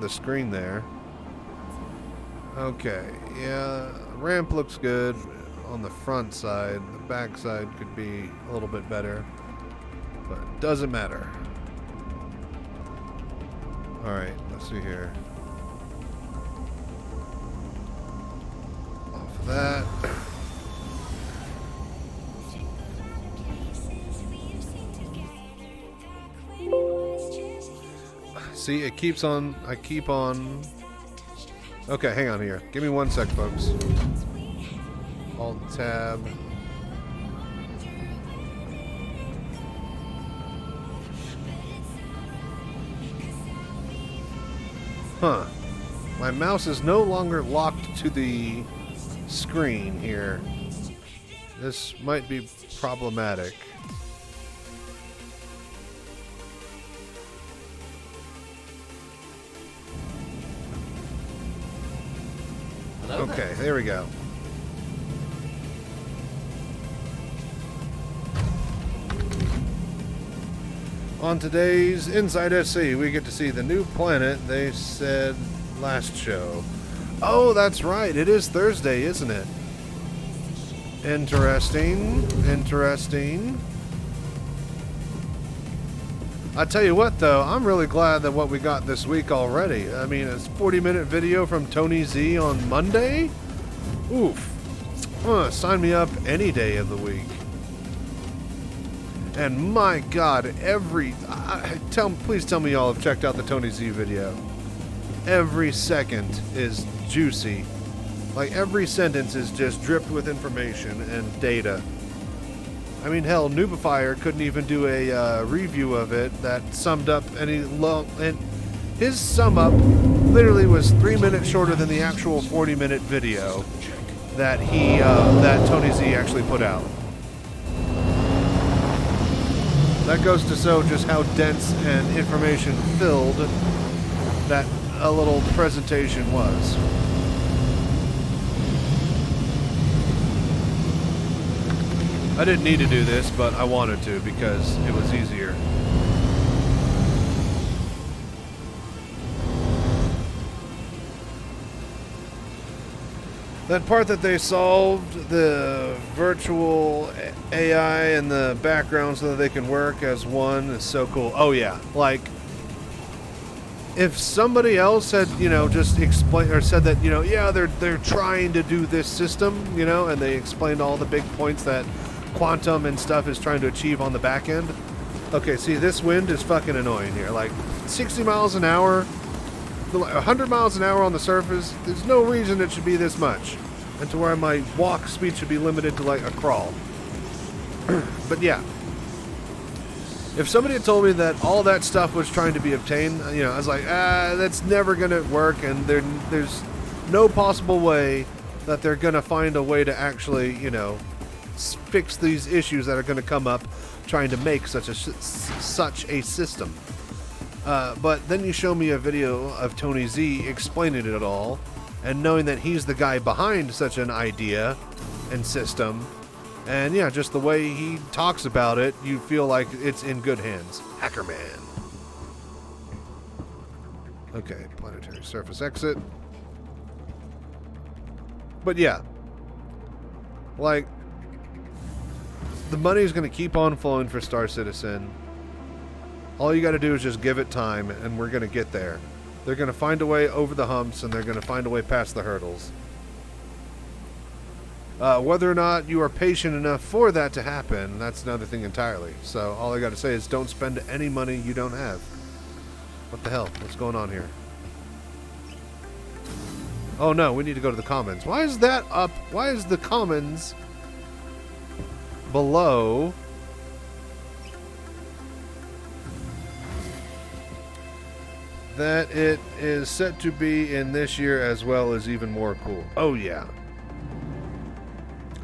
the screen there. Okay, yeah, ramp looks good on the front side. The back side could be a little bit better, but it doesn't matter. Alright, let's see here. Off of that. See, it keeps on, I keep on. Okay, hang on here. Give me 1 sec, folks. Alt tab. Huh. My mouse is no longer locked to the screen here. This might be problematic. Okay, there we go. On today's Inside SC, we get to see the new planet they said last show. Oh, that's right. It is Thursday, isn't it? Interesting. Interesting. I tell you what, though, I'm really glad that what we got this week already. I mean, it's a 40-minute video from Tony Z on Monday. Oof. Sign me up any day of the week. And my God, please tell me y'all have checked out the Tony Z video. Every second is juicy. Like, every sentence is just dripped with information and data. I mean, hell, Noobifier couldn't even do a review of it that summed up any and his sum up literally was 3 minutes shorter than the actual 40-minute video that that Tony Z actually put out. That goes to show just how dense and information filled that a little presentation was. I didn't need to do this, but I wanted to because it was easier. That part that they solved, the virtual AI in the background so that they can work as one, is so cool. Oh yeah, like, if somebody else had, just explained or said that, yeah, they're trying to do this system, and they explained all the big points that Quantum and stuff is trying to achieve on the back end. Okay, see, this wind is fucking annoying here. Like, 60 miles an hour, 100 miles an hour on the surface, there's no reason it should be this much. And to where my walk speed should be limited to, like, a crawl. But yeah. If somebody had told me that all that stuff was trying to be obtained, I was like, that's never going to work, and there's no possible way that they're going to find a way to actually, fix these issues that are going to come up trying to make such a system. But then you show me a video of Tony Z explaining it all, and knowing that he's the guy behind such an idea and system, and yeah, just the way he talks about it, you feel like it's in good hands. Hacker Man. Okay, planetary surface exit. But yeah, like, the money's going to keep on flowing for Star Citizen. All you got to do is just give it time, and we're going to get there. They're going to find a way over the humps, and they're going to find a way past the hurdles. Whether or not you are patient enough for that to happen, that's another thing entirely. So all I got to say is don't spend any money you don't have. What the hell? What's going on here? Oh no, we need to go to the commons. Why is that up? Why is the commons below? That it is set to be in this year as well is even more cool. Oh yeah.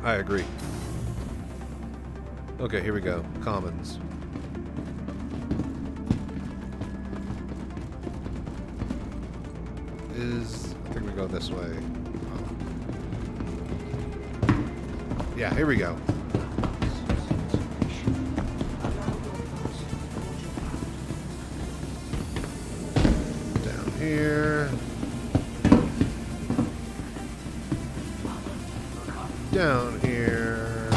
I agree. Okay, here we go. Commons. I think we go this way. Oh. Yeah, here we go. Down here. down here.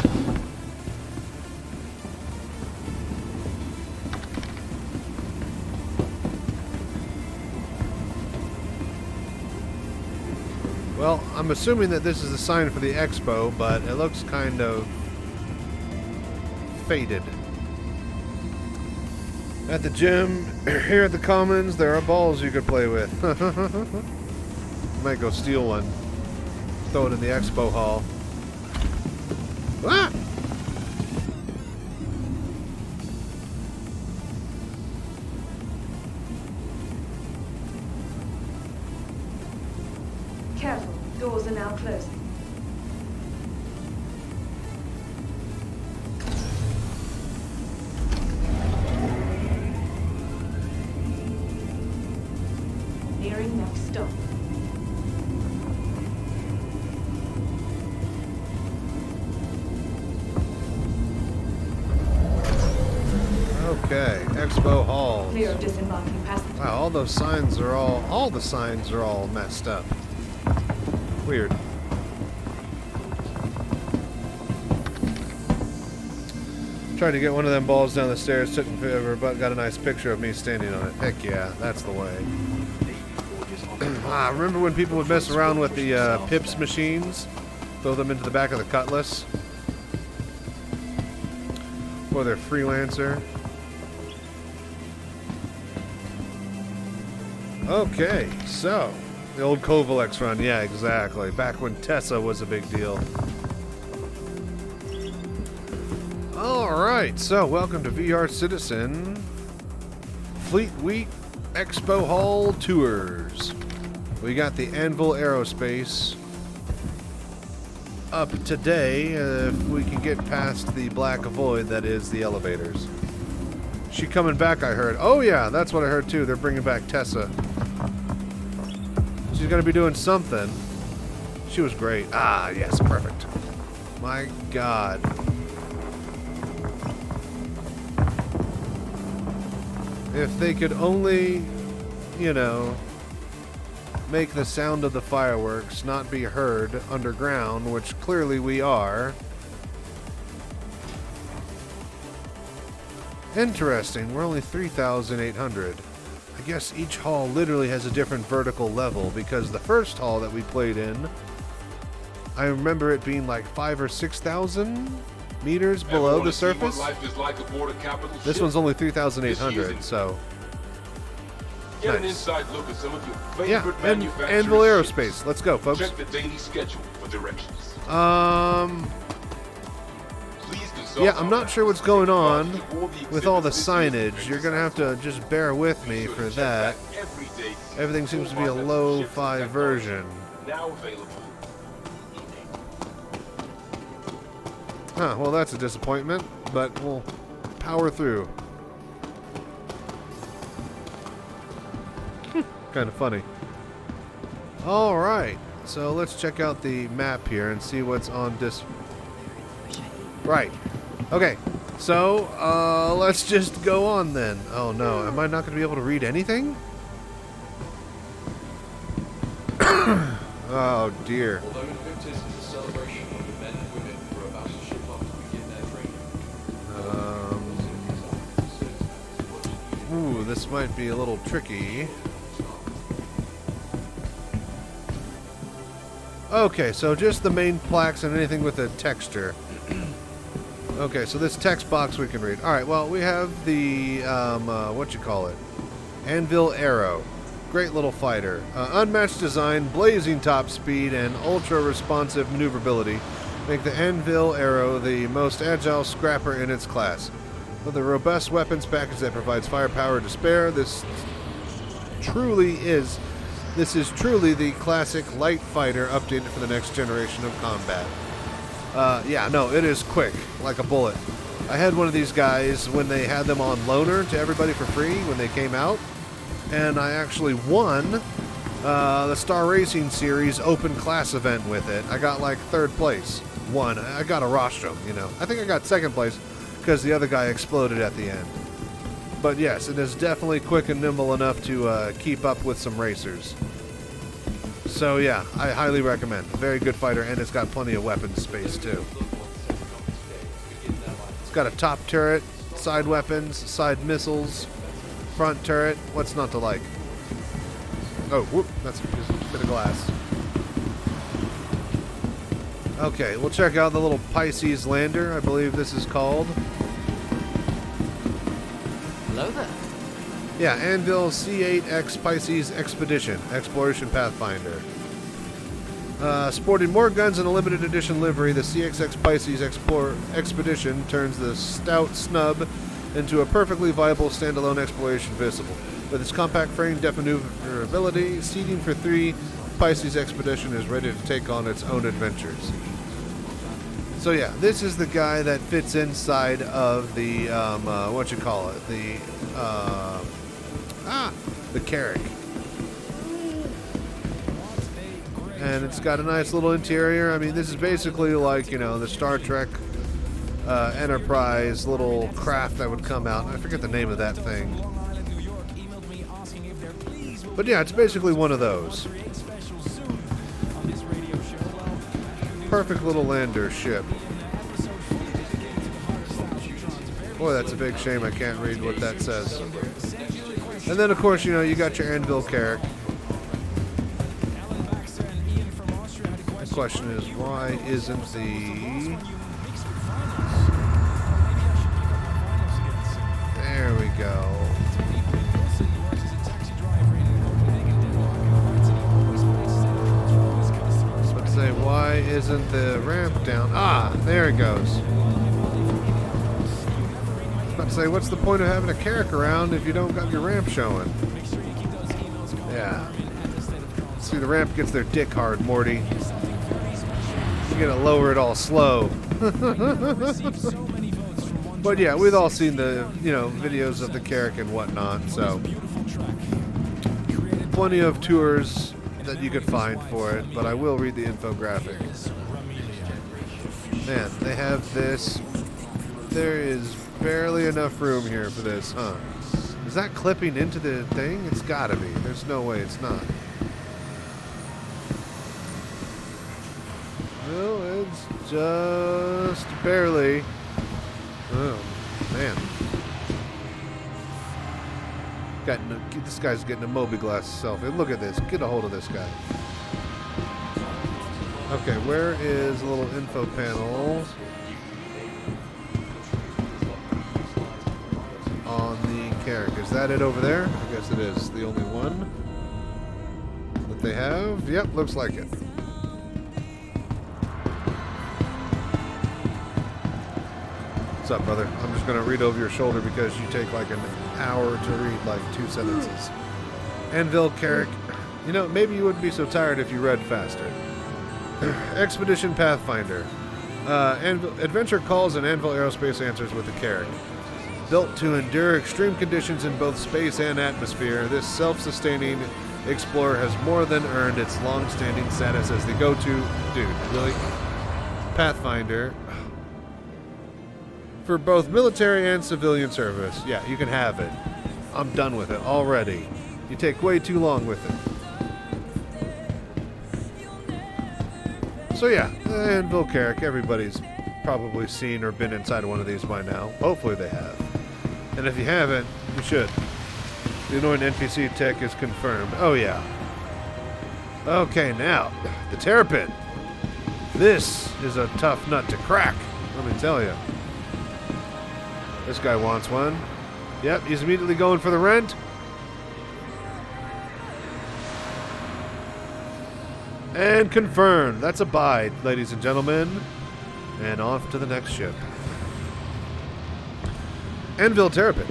Well, I'm assuming that this is a sign for the expo, but it looks kind of faded. At the gym, here at the Commons, there are balls you could play with. Might go steal one. Throw it in the expo hall. Ah! Careful, doors are now closing. Nearing next stop. Okay, expo hall. Clear of disembarking passengers. Wow, all the signs are all messed up. Weird. Tried to get one of them balls down the stairs, took forever, but got a nice picture of me standing on it. Heck yeah, that's the way. Remember when people would mess around with the Pips machines? Throw them into the back of the Cutlass? Or their Freelancer? Okay, so the old Kovalex run, yeah, exactly. Back when Tessa was a big deal. Alright, so welcome to VR Citizen Fleet Week Expo Hall Tours. We got the Anvil Aerospace up today, if we can get past the black void that is the elevators. She coming back, I heard. Oh yeah, that's what I heard too. They're bringing back Tessa. She's going to be doing something. She was great. Ah, yes, perfect. My God. If they could only, you know, make the sound of the fireworks not be heard underground, which clearly we are. Interesting. We're only 3,800. I guess each hall literally has a different vertical level, because the first hall that we played in, I remember it being like 5,000 or 6,000 meters below the surface. This one's only 3,800, so Get an nice. inside look at some of your favorite Yeah, and manufacturers' Anvil ships. Aerospace. Let's go, folks. Check the daily schedule for directions. Please consult Yeah, I'm not sure what's going on all the with all the exhibits listed signage. You're gonna have to just bear with me for that. every day. Everything seems to be a low-fi version. Now available. Huh, well that's a disappointment, but we'll power through. Kind of funny. Alright, so let's check out the map here and see what's on this. Right. Okay, so let's just go on then. Oh no, am I not going to be able to read anything? Oh dear. Although Invictus is a celebration of the men and women who are about to ship off to begin their training. Ooh, this might be a little tricky. Okay, so just the main plaques and anything with a texture. Okay, so this text box we can read. Alright, well, we have the, Anvil Aero. Great little fighter. Unmatched design, blazing top speed, and ultra-responsive maneuverability make the Anvil Aero the most agile scrapper in its class. With a robust weapons package that provides firepower to spare, this is truly the classic light fighter updated for the next generation of combat. Yeah, no, it is quick, like a bullet. I had one of these guys when they had them on loaner to everybody for free when they came out, and I actually won the Star Racing Series open class event with it. I got like 3rd place. I got a rostrum, you know. I think I got 2nd place because the other guy exploded at the end. But yes, it is definitely quick and nimble enough to keep up with some racers. So yeah, I highly recommend. A very good fighter, and it's got plenty of weapon space too. It's got a top turret, side weapons, side missiles, front turret. What's not to like? Oh, whoop, that's just a bit of glass. Okay, we'll check out the little Pisces lander, I believe this is called. Hello there. Yeah, Anvil C8X Pisces Expedition, Exploration Pathfinder. Sporting more guns in a limited edition livery, the CXX Pisces Expedition turns the stout snub into a perfectly viable standalone exploration vessel. With its compact frame, depth maneuverability, seating for 3, Pisces Expedition is ready to take on its own adventures. So yeah, this is the guy that fits inside of the, the Carrack. And it's got a nice little interior. I mean, this is basically like, you know, the Star Trek Enterprise little craft that would come out. I forget the name of that thing. But yeah, it's basically one of those. Perfect little lander ship. Boy, that's a big shame I can't read what that says. And then, of course, you know, you got your Anvil Carrack. The question is, why isn't the... There we go. Let's say, why isn't the ramp down? Ah, there it goes. I was about to say, what's the point of having a Carrack around if you don't got your ramp showing? Yeah. See, the ramp gets their dick hard, Morty. You gotta lower it all slow. But yeah, we've all seen the, you know, videos of the Carrack and whatnot, so plenty of tours that you could find for it, but I will read the infographic. Man, they have this. There is barely enough room here for this, huh? Is that clipping into the thing? It's gotta be. There's no way it's not. No, it's just barely. Oh, man. This guy's getting a Moby-Glass selfie. Look at this. Get a hold of this guy. Okay, where is a little info panel on the Carrack? Is that it over there? I guess it is. The only one that they have? Yep, looks like it. What's up, brother? I'm just going to read over your shoulder because you take like an hour to read like 2 sentences. Anvil Carrack. You know, maybe you wouldn't be so tired if you read faster. Expedition Pathfinder. Adventure calls and Anvil Aerospace answers with the Carrack. Built to endure extreme conditions in both space and atmosphere, this self-sustaining explorer has more than earned its long-standing status as the go-to... Dude, really? Pathfinder... For both military and civilian service. Yeah, you can have it. I'm done with it already. You take way too long with it. So yeah, Anvil Carrack, everybody's probably seen or been inside of one of these by now. Hopefully they have. And if you haven't, you should. The annoying NPC tech is confirmed. Oh yeah. Okay, now, the Terrapin. This is a tough nut to crack, let me tell you. This guy wants one. Yep, he's immediately going for the rent. And confirmed. That's a buy, ladies and gentlemen. And off to the next ship. Anvil Terrapin.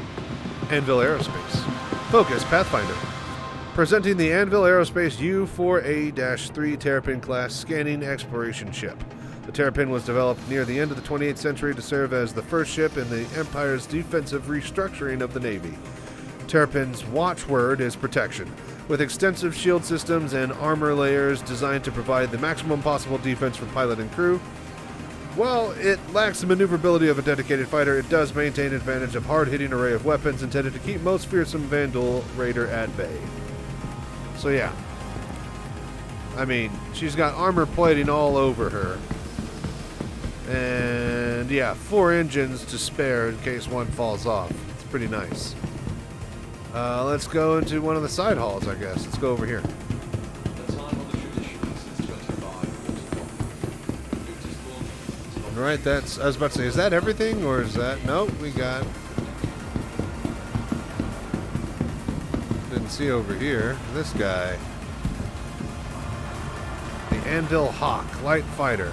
Anvil Aerospace. Focus Pathfinder. Presenting the Anvil Aerospace U-4A-3 Terrapin class scanning exploration ship. The Terrapin was developed near the end of the 28th century to serve as the first ship in the Empire's defensive restructuring of the Navy. Terrapin's watchword is protection, with extensive shield systems and armor layers designed to provide the maximum possible defense for pilot and crew. While it lacks the maneuverability of a dedicated fighter, it does maintain an advantage of hard-hitting array of weapons intended to keep most fearsome Vandal Raider at bay. So yeah. I mean, she's got armor plating all over her. And yeah, 4 engines to spare in case one falls off. It's pretty nice. Let's go into one of the side halls, I guess. Let's go over here. The time on the tradition is 25. Alright, that's... I was about to say, is that everything? Or is that... Nope, we got... Didn't see over here. This guy. The Anvil Hawk, light fighter.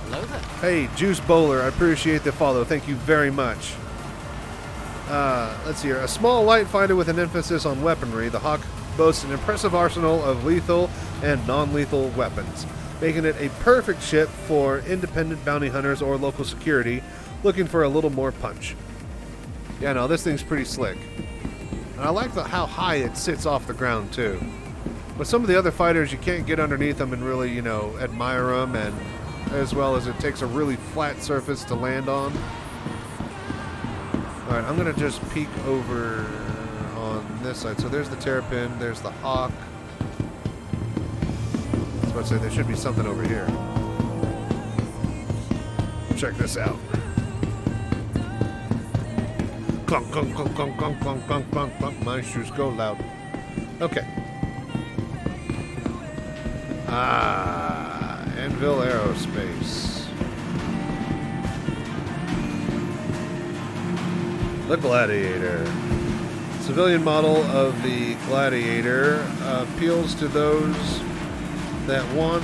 Hello there. Hey, Juice Bowler, I appreciate the follow. Thank you very much. Let's see here. A small light fighter with an emphasis on weaponry, the Hawk boasts an impressive arsenal of lethal and non-lethal weapons, making it a perfect ship for independent bounty hunters or local security looking for a little more punch. Yeah, no, this thing's pretty slick. And I like how high it sits off the ground, too. But some of the other fighters, you can't get underneath them and really, you know, admire them, and as well as it takes a really flat surface to land on. Alright, I'm going to just peek over on this side. So there's the Terrapin, there's the Hawk. I was about to say, there should be something over here. Check this out. Clunk, clunk, clunk, clunk, clunk, clunk, clunk, clunk, clunk. My shoes go loud. Okay. Anvil Aerospace. The Gladiator. Civilian model of the Gladiator appeals to those that want...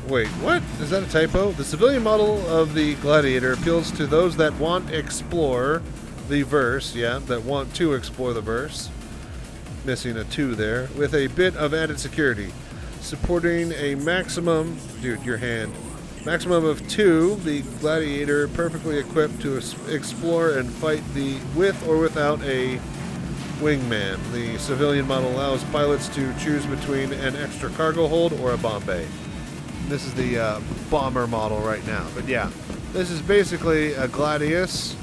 Wait, what? Is that a typo? The civilian model of the Gladiator appeals to those that want explore the verse. Yeah, that want to explore the verse. Missing a 2 there. With a bit of added security. Supporting a maximum... Dude, your hand. Maximum of 2, the Gladiator perfectly equipped to explore and fight with or without a wingman. The civilian model allows pilots to choose between an extra cargo hold or a bomb bay. This is the bomber model right now. But yeah, this is basically a Gladius,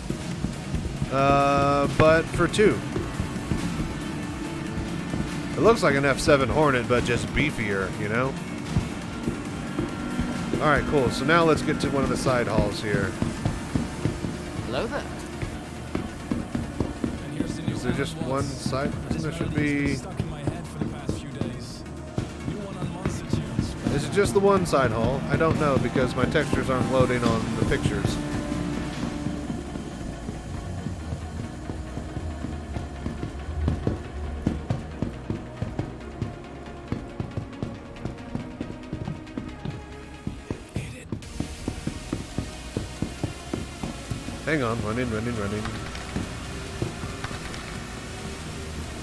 but for 2. It looks like an F7 Hornet, but just beefier, you know? Alright, cool. So now let's get to one of the side halls here. Hello there. Is there just one side? There should be... Is it just the one side hall? I don't know because my textures aren't loading on the pictures. Hang on, running.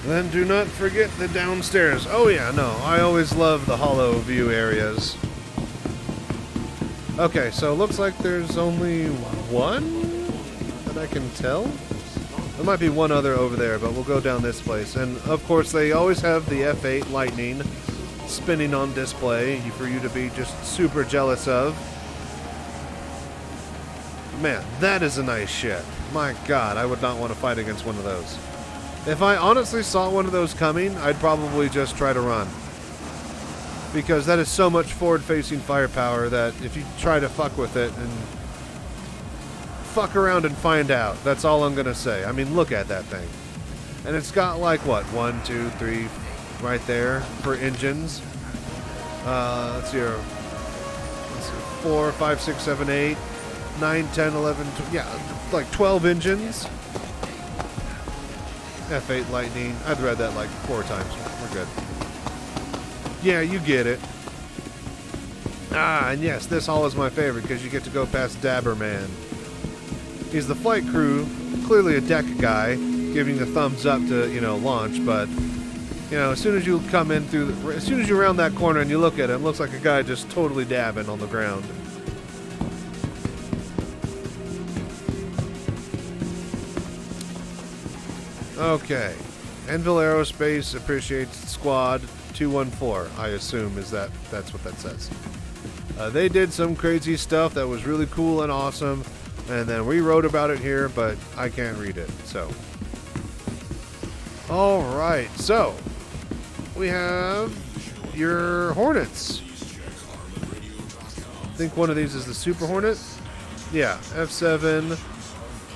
Then do not forget the downstairs. Oh yeah, no, I always love the hollow view areas. Okay, so it looks like there's only one that I can tell. There might be one other over there, but we'll go down this place. And of course, they always have the F8 Lightning spinning on display for you to be just super jealous of. Man, that is a nice ship. My God, I would not want to fight against one of those. If I honestly saw one of those coming, I'd probably just try to run. Because that is so much forward-facing firepower that if you try to fuck with it and fuck around and find out, that's all I'm going to say. I mean, look at that thing. And it's got like, what, 1, 2, 3 right there for engines. Let's see here. 4, 5, 6, 7, 8. 9, 10, 11, yeah, like 12 engines. F8 Lightning. I've read that like 4 times. We're good. Yeah, you get it. And yes, this hall is my favorite because you get to go past Dabberman. He's the flight crew, clearly a deck guy, giving the thumbs up to, you know, launch, but, you know, as soon as you come in through, as soon as you round that corner and you look at him, it looks like a guy just totally dabbing on the ground. Okay, Anvil Aerospace appreciates Squad 214. I assume that's what that says. They did some crazy stuff that was really cool and awesome, and then we wrote about it here, but I can't read it. So, All right, so we have your Hornets. I think one of these is the Super Hornet. Yeah, F7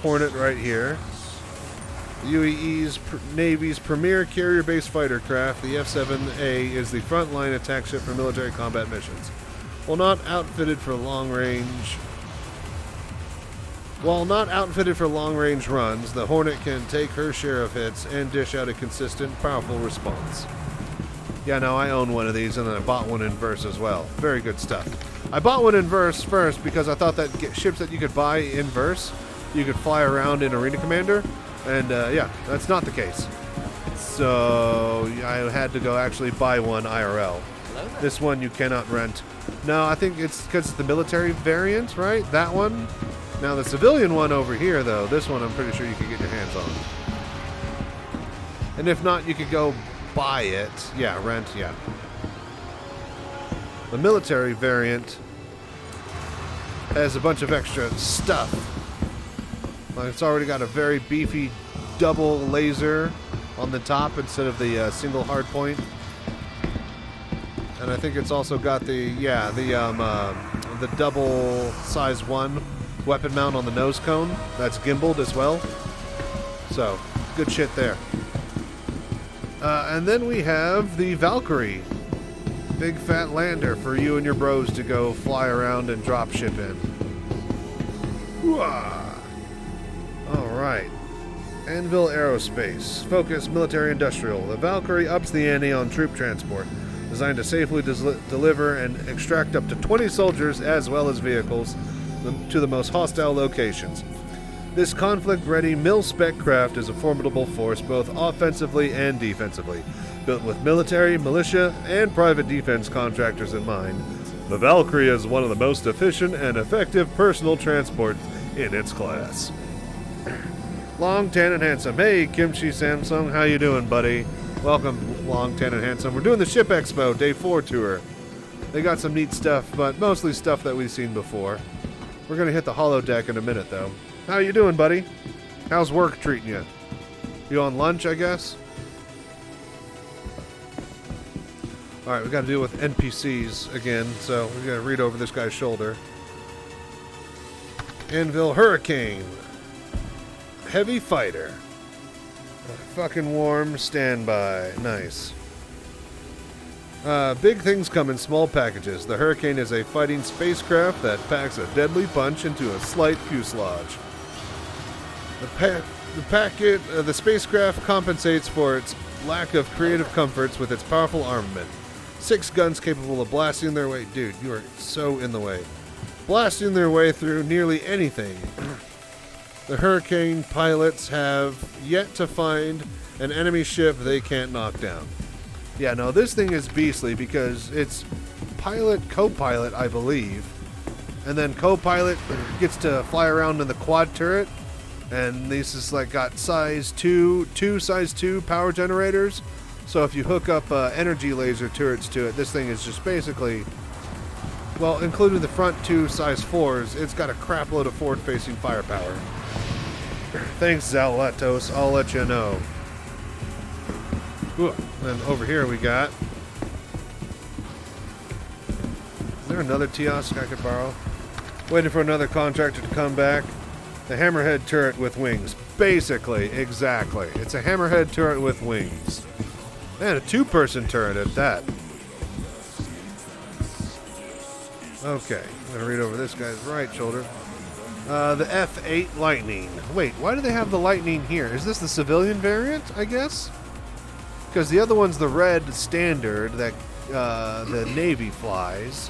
Hornet right here. The UAE's Navy's premier carrier-based fighter craft, the F-7A is the frontline attack ship for military combat missions. While not outfitted for long-range runs, the Hornet can take her share of hits and dish out a consistent, powerful response. Yeah, no, I own one of these, and then I bought one in Verse as well. Very good stuff. I bought one in Verse first because I thought that ships that you could buy in Verse, you could fly around in Arena Commander. And, yeah, that's not the case. So, I had to go actually buy one IRL. This one you cannot rent. No, I think it's because it's the military variant, right? That one. Now, the civilian one over here, though, this one I'm pretty sure you can get your hands on. And if not, you could go buy it. Yeah, rent, yeah. The military variant has a bunch of extra stuff. It's already got a very beefy double laser on the top instead of the single hard point, and I think it's also got the double size 1 weapon mount on the nose cone. That's gimbaled as well, so good shit there. And then we have the Valkyrie, big fat lander for you and your bros to go fly around and drop ship in. Hooah! Alright. Anvil Aerospace. Focus Military Industrial. The Valkyrie ups the ante on troop transport, designed to safely deliver and extract up to 20 soldiers as well as vehicles to the most hostile locations. This conflict-ready mil-spec craft is a formidable force both offensively and defensively. Built with military, militia, and private defense contractors in mind, the Valkyrie is one of the most efficient and effective personal transports in its class. Long, tan, and handsome. Hey, Kimchi Samsung, how you doing, buddy? Welcome, Long, tan, and handsome. We're doing the Ship Expo Day 4 tour. They got some neat stuff, but mostly stuff that we've seen before. We're going to hit the holodeck in a minute, though. How you doing, buddy? How's work treating you? You on lunch, I guess? Alright, we got to deal with NPCs again, so we got to read over this guy's shoulder. Anvil Hurricane. Heavy fighter. Fucking warm standby. Nice. Big things come in small packages. The Hurricane is a fighting spacecraft that packs a deadly punch into a slight fuselage. The spacecraft compensates for its lack of creative comforts with its powerful armament. 6 guns capable of blasting their way... Dude, you are so in the way. Blasting their way through nearly anything. The Hurricane pilots have yet to find an enemy ship they can't knock down. Yeah, no, this thing is beastly because it's pilot, co-pilot, I believe. And then co-pilot gets to fly around in the quad turret. And this is like got size 2 size 2 power generators. So if you hook up energy laser turrets to it, this thing is just basically, well, including the front 2 size 4s, it's got a crap load of forward-facing firepower. Thanks, Zalatos. I'll let you know. Ooh, and over here we got... Is there another Tiosk I could borrow? Waiting for another contractor to come back. The Hammerhead Turret with wings. Basically, exactly. It's a Hammerhead Turret with wings. And a 2-person turret at that. Okay, I'm going to read over this guy's right shoulder. The F8 Lightning. Wait, why do they have the Lightning here? Is this the civilian variant, I guess? Because the other one's the red standard that the Navy flies.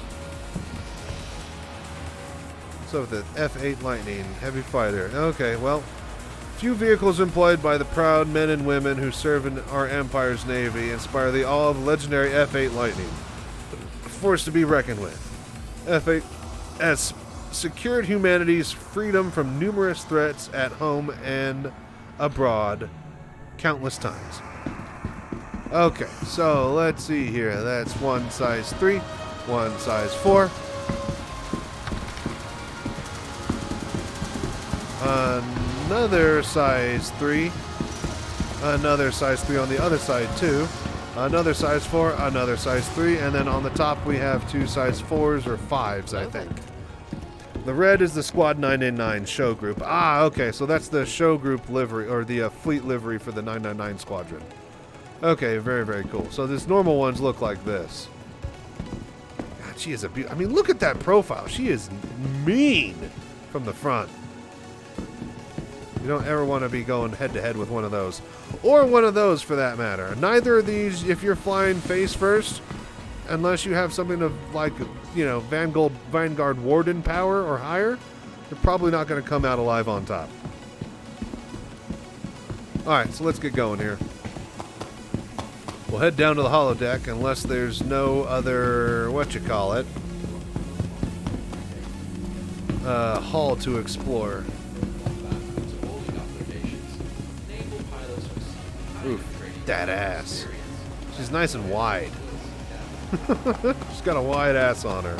So the F8 Lightning, heavy fighter. Okay, well, few vehicles employed by the proud men and women who serve in our Empire's Navy inspire the awe of the legendary F8 Lightning. A force to be reckoned with. F8 has secured humanity's freedom from numerous threats at home and abroad countless times. Okay, so let's see here. That's 1 size 3, 1 size 4. Another size 3. another size 3 on the other side too, another size 4, another size 3, and then on the top we have 2 size 4s or 5s, I think. The red is the Squad 999 show group. Ah, okay, so that's the show group livery, or the fleet livery for the 999 squadron. Okay, very, very cool. So these normal ones look like this. God, she is a I mean, look at that profile. She is mean from the front. You don't ever want to be going head-to-head with one of those. Or one of those, for that matter. Neither of these, if you're flying face first, unless you have something of, like, you know, Vanguard Warden power or higher, you're probably not going to come out alive on top. Alright, so let's get going here. We'll head down to the holodeck unless there's no other, hull to explore. Oof, that ass. She's nice and wide. She's got a wide ass on her.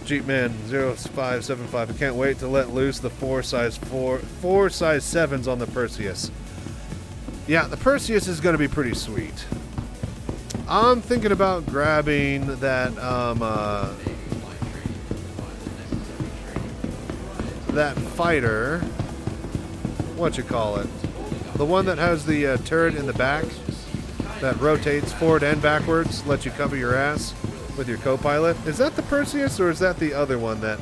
Jeepman 0575. I can't wait to let loose the four size 7s on the Perseus. Yeah, the Perseus is going to be pretty sweet. I'm thinking about grabbing that that fighter. The one that has the turret in the back that rotates forward and backwards, lets you cover your ass with your co-pilot. Is that the Perseus, or is that the other one that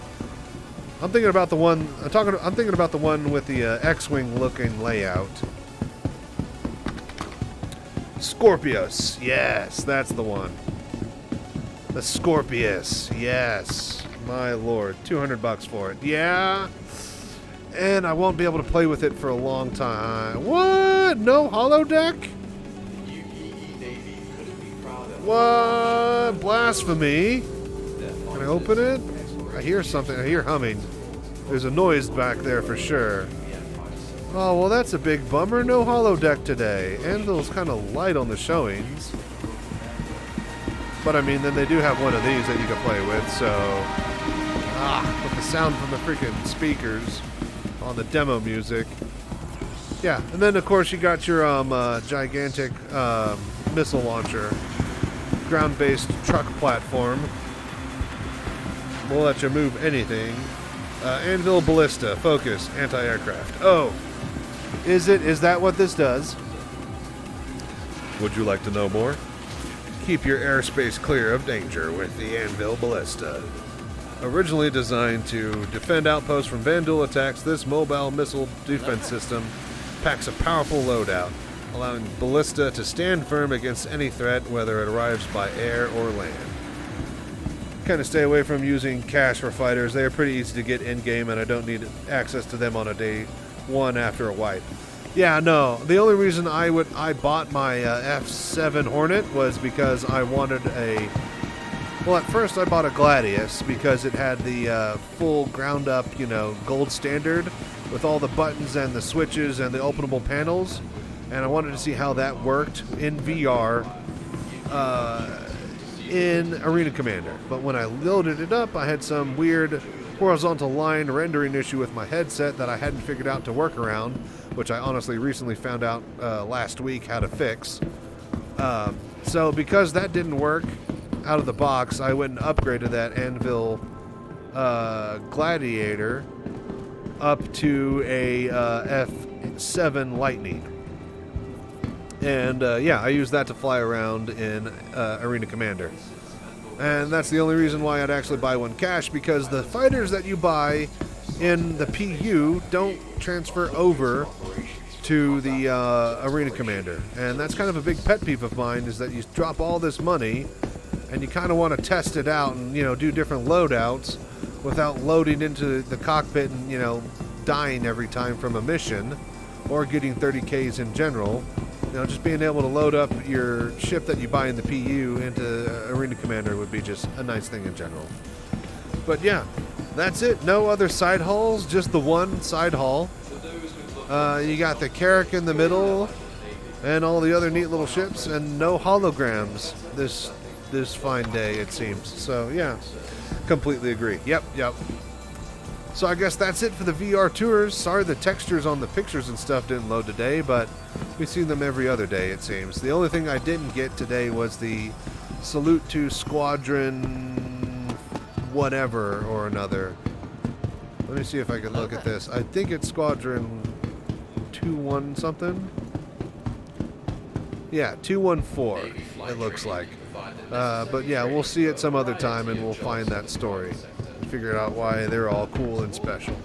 I'm thinking about? The one I'm thinking about the one with the X-wing looking layout. Scorpius. Yes, that's the one. The Scorpius. Yes. My lord. $200 for it. Yeah. And I won't be able to play with it for a long time. What? No holodeck? What? Blasphemy. Can I open it? I hear something. I hear humming. There's a noise back there for sure. Oh, well, that's a big bummer. No holodeck today. Anvil's kind of light on the showings. But, I mean, then they do have one of these that you can play with, so... with the sound from the freaking speakers on the demo music. Yeah, and then, of course, you got your gigantic missile launcher. Ground-based truck platform. We'll let you move anything. Anvil Ballista. Focus. Anti-aircraft. Oh. Is that what this does? Would you like to know more? Keep your airspace clear of danger with the Anvil Ballista. Originally designed to defend outposts from Vandal attacks, this mobile missile defense system packs a powerful loadout, allowing Ballista to stand firm against any threat, whether it arrives by air or land. Kind of stay away from using cash for fighters. They are pretty easy to get in-game, and I don't need access to them on a day one after a wipe. Yeah, no. The only reason I bought my F7 Hornet was because I wanted a... Well, at first I bought a Gladius because it had the full ground-up, gold standard with all the buttons and the switches and the openable panels, and I wanted to see how that worked in VR in Arena Commander. But when I loaded it up, I had some weird horizontal line rendering issue with my headset that I hadn't figured out to work around, which I honestly recently found out last week how to fix. So because that didn't work out of the box, I went and upgraded that Anvil Gladiator up to a F7 Lightning. And yeah, I used that to fly around in Arena Commander. And that's the only reason why I'd actually buy one cash, because the fighters that you buy in the PU don't transfer over to the Arena Commander. And that's kind of a big pet peeve of mine, is that you drop all this money and you kind of want to test it out and, do different loadouts without loading into the cockpit and, dying every time from a mission or getting 30Ks in general. Just being able to load up your ship that you buy in the PU into Arena Commander would be just a nice thing in general. But yeah, that's it. No other side hulls, just the one side hull. You got the Carrack in the middle and all the other neat little ships, and no holograms this fine day, it seems. So yeah, Completely agree. Yep. So I guess that's it for the VR tours. Sorry the textures on the pictures and stuff didn't load today, but we see them every other day, it seems. The only thing I didn't get today was the salute to Squadron whatever or another. Let me see if I can look at this. I think it's Squadron 2-1 something. Yeah, 214 it looks like. But yeah, we'll see it some other time and we'll find that story. Figure out why they're all cool and special.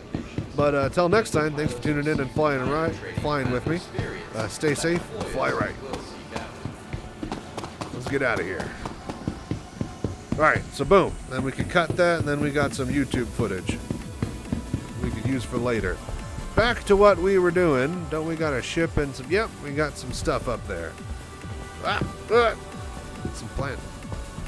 But till next time, thanks for tuning in and flying with me. Stay safe, fly right. Let's get out of here. Alright, so boom. Then we can cut that, and then we got some YouTube footage we could use for later. Back to what we were doing. Don't we got a ship and some... Yep, we got some stuff up there. Some plant.